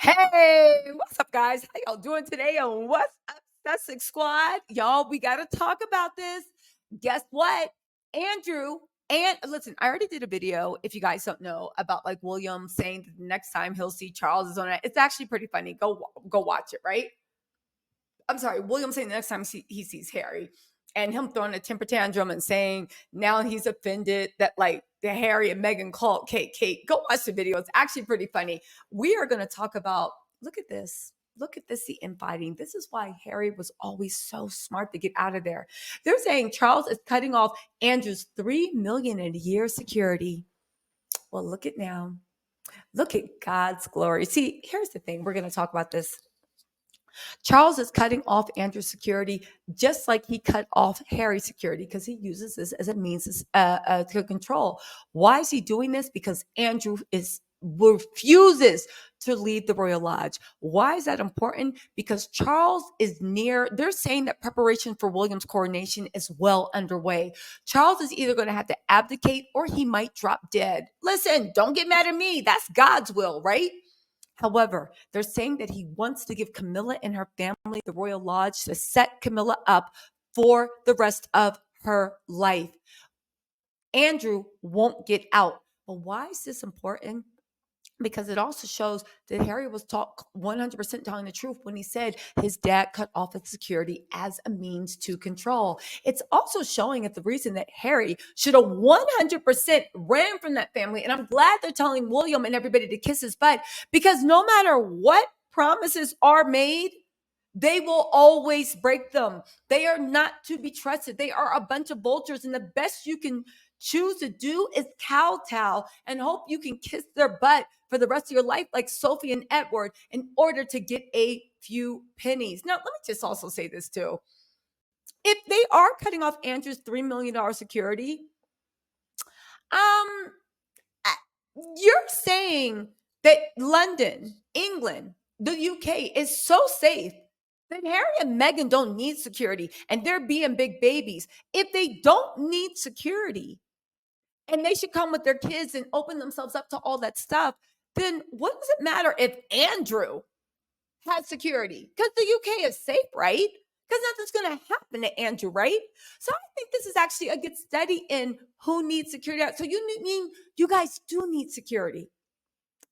Hey, what's up, guys? How y'all doing today on What's Up, Sussex Squad? Y'all, we got to talk about this. Guess what? Andrew, and listen, I already did a video, if you guys don't know, about like William saying that the next time he'll see Charles is on it. It's actually pretty funny. Go watch it, right? I'm sorry, William saying the next time he sees Harry and him throwing a temper tantrum and saying now he's offended that like the Harry and Meghan called Kate. Go watch the video. It's actually pretty funny. We are going to talk about, look at this. Look at this, the infighting. This is why Harry was always so smart to get out of there. They're saying Charles is cutting off Andrew's $3 million a year security. Well, look at now. Look at God's glory. See, here's the thing. We're going to talk about this. Charles is cutting off Andrew's security just like he cut off Harry's security because he uses this as a means to control. Why is he doing this? Because Andrew refuses to leave the Royal Lodge. Why is that important? Because Charles is near, they're saying that preparation for William's coronation is well underway. Charles is either going to have to abdicate or he might drop dead. Listen, don't get mad at me. That's God's will, right? However, they're saying that he wants to give Camilla and her family the Royal Lodge to set Camilla up for the rest of her life. Andrew won't get out. But why is this important? Because it also shows that Harry was 100% telling the truth when he said his dad cut off his security as a means to control. It's also showing that the reason that Harry should have 100% ran from that family. And I'm glad they're telling William and everybody to kiss his butt, because no matter what promises are made, they will always break them. They are not to be trusted. They are a bunch of vultures. And the best you can choose to do is kowtow and hope you can kiss their butt for the rest of your life, like Sophie and Edward, in order to get a few pennies. Now, let me just also say this too. If they are cutting off Andrew's $3 million security, you're saying that London, England, the UK is so safe that Harry and Meghan don't need security and they're being big babies. If they don't need security and they should come with their kids and open themselves up to all that stuff, then what does it matter if Andrew has security? Because the UK is safe, right? Because nothing's going to happen to Andrew, right? So I think this is actually a good study in who needs security. So you guys do need security.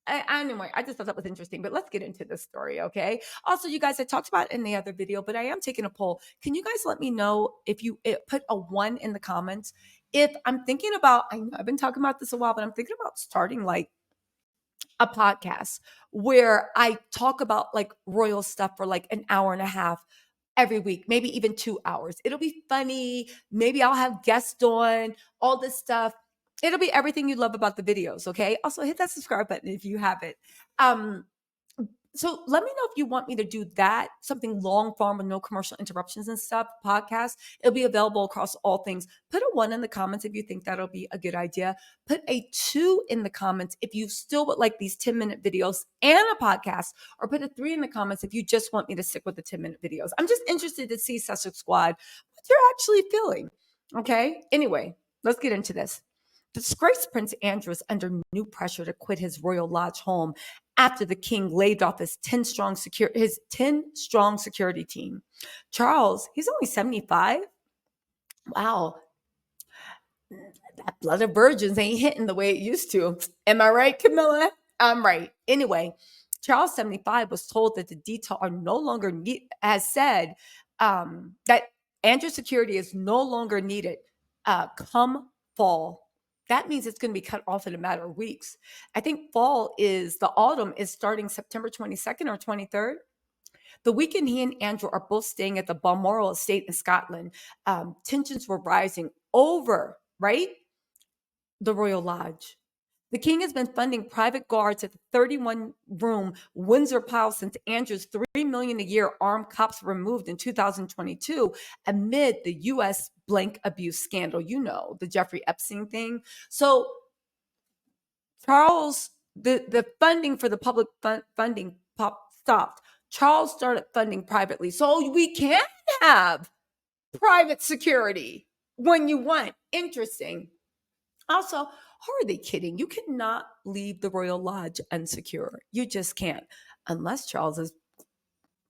Anyway, I just thought that was interesting, but let's get into this story, okay? Also, you guys, I talked about it in the other video, but I am taking a poll. Can you guys let me know if you put a 1 in the comments? If I'm thinking about, I know I've been talking about this a while, but I'm thinking about starting like a podcast where I talk about like royal stuff for like an hour and a half every week, maybe even 2 hours. It'll be funny. Maybe I'll have guests on, all this stuff. It'll be everything you love about the videos, okay? Also, hit that subscribe button if you haven't. So let me know if you want me to do that, something long form with no commercial interruptions and stuff, podcast. It'll be available across all things. Put a 1 in the comments if you think that'll be a good idea. Put a 2 in the comments if you still would like these 10-minute videos and a podcast, or put a 3 in the comments if you just want me to stick with the 10-minute videos. I'm just interested to see Sussex Squad, what you're actually feeling, okay? Anyway, let's get into this. Disgraced Prince Andrew is under new pressure to quit his Royal Lodge home after the king laid off his 10-strong security team. Charles, he's only 75. Wow. That blood of virgins ain't hitting the way it used to. Am I right, Camilla? I'm right. Anyway, Charles 75 was told that the detail are no longer has said that Andrew's security is no longer needed come fall. That means it's going to be cut off in a matter of weeks. I think the autumn is starting September 22nd or 23rd. The weekend he and Andrew are both staying at the Balmoral estate in Scotland. Tensions were rising over, right, the Royal Lodge. The king has been funding private guards at the 31-room Windsor Palace since Andrew's $3 million a year armed cops were removed in 2022 amid the U.S. blank abuse scandal. You know, the Jeffrey Epstein thing. So Charles, the funding for the public funding stopped. Charles started funding privately. So we can have private security when you want. Interesting. Also, who are they kidding? You cannot leave the Royal Lodge unsecure. You just can't. unless Charles is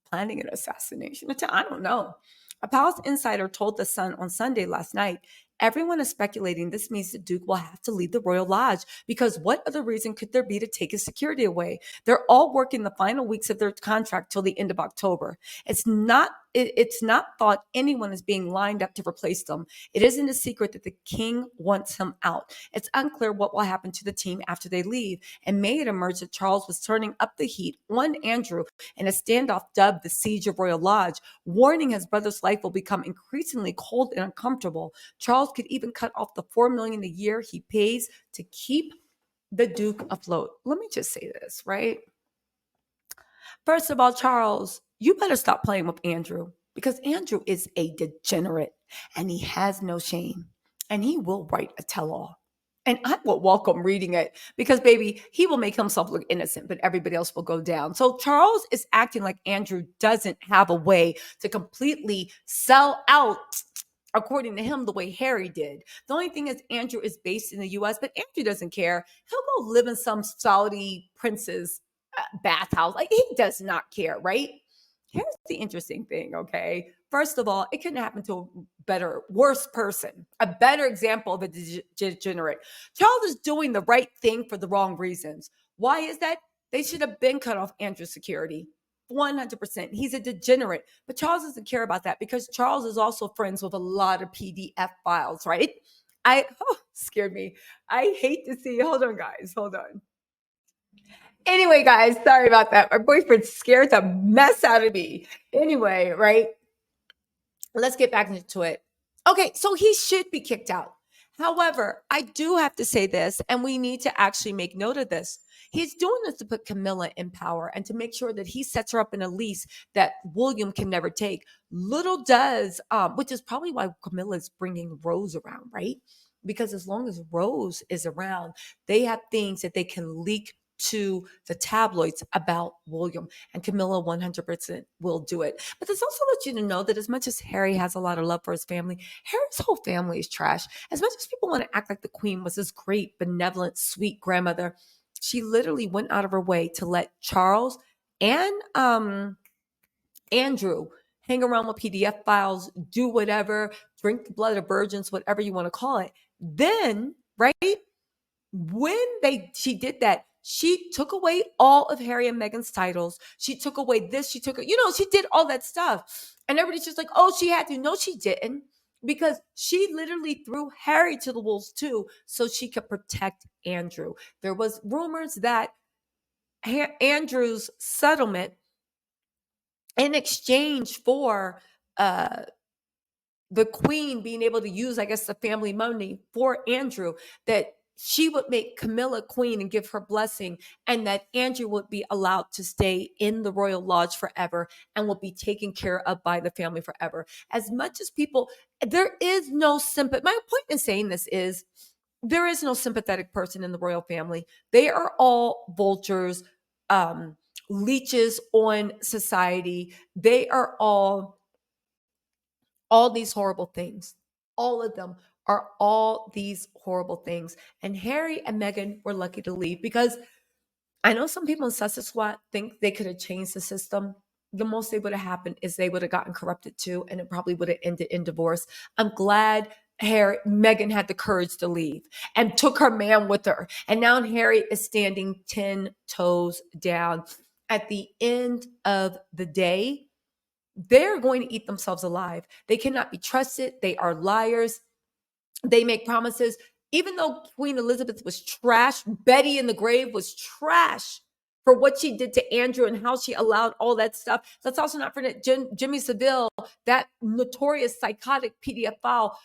planning an assassination attempt. I don't know. A palace insider told The Sun on Sunday last night, everyone is speculating this means the Duke will have to leave the royal lodge because what other reason could there be to take his security away? They're all working the final weeks of their contract till the end of October. It's not thought anyone is being lined up to replace them. It isn't a secret that the king wants him out. It's unclear what will happen to the team after they leave. And May it emerged that Charles was turning up the heat on Andrew in a standoff dubbed the Siege of Royal Lodge, warning his brother's life will become increasingly cold and uncomfortable. Charles could even cut off the $4 million a year he pays to keep the Duke afloat. Let me just say this, right? First of all, Charles, you better stop playing with Andrew because Andrew is a degenerate and he has no shame and he will write a tell-all. And I will welcome reading it because, baby, he will make himself look innocent, but everybody else will go down. So Charles is acting like Andrew doesn't have a way to completely sell out, according to him, the way Harry did. The only thing is Andrew is based in the U.S., but Andrew doesn't care. He'll go live in some Saudi prince's bathhouse. Like, he does not care, right? Here's the interesting thing, okay? First of all, it couldn't happen to a worse person, a better example of a degenerate. Charles is doing the right thing for the wrong reasons. Why is that? They should have been cut off Andrew's security. 100%. He's a degenerate. But Charles doesn't care about that because Charles is also friends with a lot of PDF files, right? Scared me. I hate to see. Hold on, guys. Hold on. Anyway, guys, sorry about that. My boyfriend scared the mess out of me. Anyway, right? Let's get back into it. Okay, so he should be kicked out. However, I do have to say this, and we need to actually make note of this. He's doing this to put Camilla in power and to make sure that he sets her up in a lease that William can never take. Little does, which is probably why Camilla is bringing Rose around, right? Because as long as Rose is around, they have things that they can leak to the tabloids about William, and Camilla 100% will do it. But this also lets you to know that as much as Harry has a lot of love for his family, Harry's whole family is trash. As much as people want to act like the Queen was this great, benevolent, sweet grandmother, she literally went out of her way to let Charles and Andrew hang around with PDF files, do whatever, drink the blood of virgins, whatever you want to call it. Then, right, when she did that, she took away all of Harry and Meghan's titles. She took away this. She did all that stuff. And everybody's just like, oh, she had to. No, she didn't. Because she literally threw Harry to the wolves too, so she could protect Andrew. There was rumors that Andrew's settlement in exchange for the Queen being able to use, I guess, the family money for Andrew, that she would make Camilla queen and give her blessing, and that Andrew would be allowed to stay in the royal lodge forever and will be taken care of by the family forever. As much as there is no sympathy. My point in saying this is there is no sympathetic person in the royal family. They are all vultures, leeches on society. They are all these horrible things. All of them are all these horrible things. And Harry and Meghan were lucky to leave because I know some people in Sussex Squad think they could have changed the system. The most they would have happened is they would have gotten corrupted too, and it probably would have ended in divorce. I'm glad Meghan had the courage to leave and took her man with her. And now Harry is standing 10 toes down. At the end of the day, they're going to eat themselves alive. They cannot be trusted. They are liars. They make promises. Even though Queen Elizabeth was trash, Betty in the grave was trash for what she did to Andrew and how she allowed all that stuff. Let's also not forget Jimmy Savile, that notorious psychotic PDF file.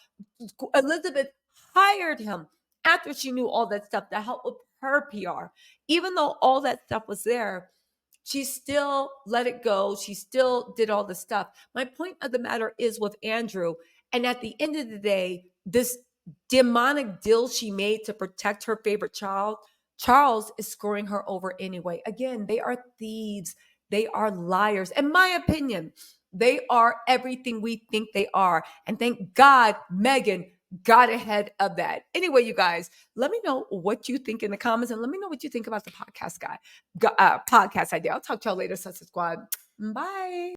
Elizabeth hired him after she knew all that stuff to help with her PR. Even though all that stuff was there, she still let it go. She still did all the stuff. My point of the matter is with Andrew, and at the end of the day, this demonic deal she made to protect her favorite child, Charles is screwing her over anyway. Again, they are thieves. They are liars. In my opinion, they are everything we think they are. And thank God Meghan got ahead of that. Anyway, you guys, let me know what you think in the comments, and let me know what you think about the podcast idea. I'll talk to y'all later, Sussex Squad. Bye.